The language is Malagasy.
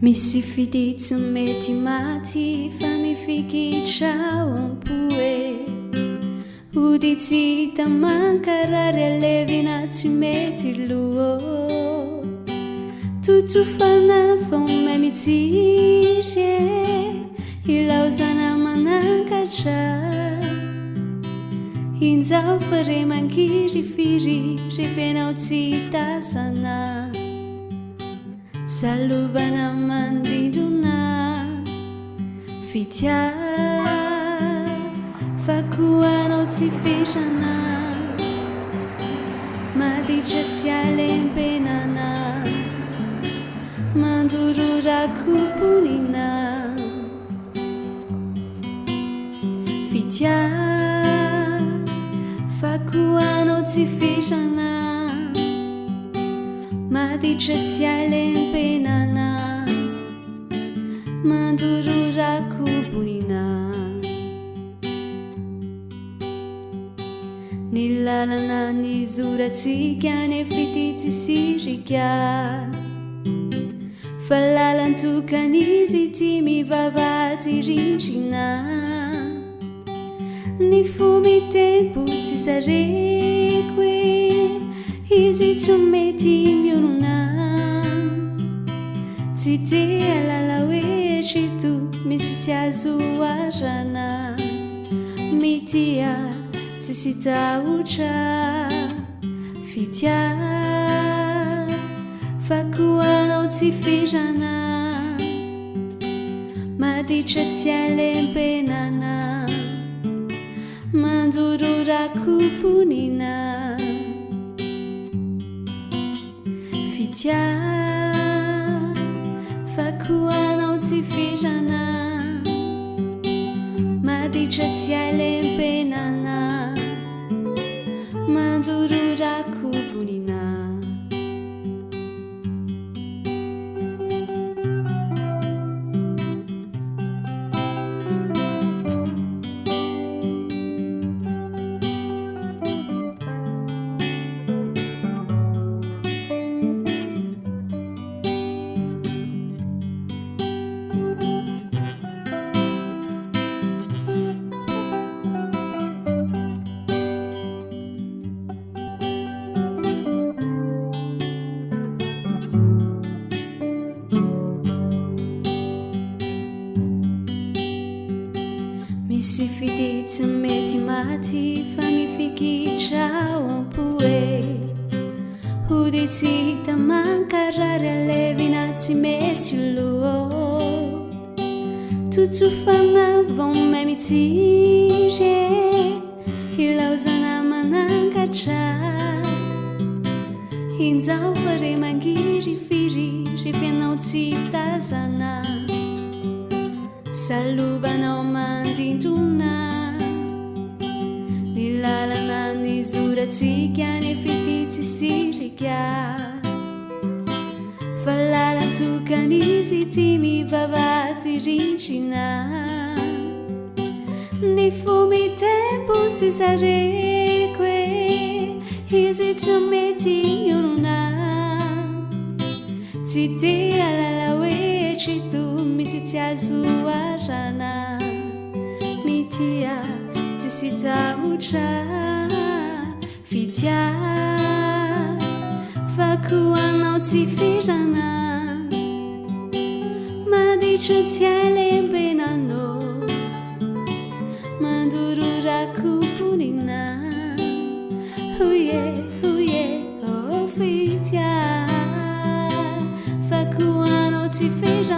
Misy fiditsy mety maty fa mifikitra ao am-poe ody tsy hita mankarary alevina tsy mety loa totofana vao may mitsiry ilaozana manankatra injao fa re mankiry-firy revenao tsy tazana salovana mandindrona fitya fakoanao tsy fesana maditra tsy alempenana mandororakomponina fitya fakoanao tsy fesana maditra tsy alempenana mandororakomponina ny lalana ny zoratsika nefititsy sirika fa lalantokanizy ty mivavaty rindrina ny fomitempo sy sareko izy tsy mety mionona tsy te alala oetrito misy tsy azo arana mitya tsy sitahotra fitya fakoanao tsy ferana maditra tsy alempenana mandororakomponina fitya fakoanao tsy ferana maditra tsy alempenana mandororakomponina misy fiditsy mety maty fa mifikitra ao am-poe ody tsy hita mankarary alevina tsy mety loa totsofana vao may mitsiry ilaozana manankatra injao fa re mangiry-firy revenao tsy tazana salovanao mandindrona ny lalana ny zoratsika nefititsy sirika fa lalantokanizy ty mivavaty rindrina ny fomitempo sy sareko izy tsy mety mionona tsy te alala oetrito misy tsy azo arana mitya tsy sitahotra fitya fakoanao tsy ferana maditra tsy alempenano mandororakomponina huye oh fitya fakoanao tsy ferana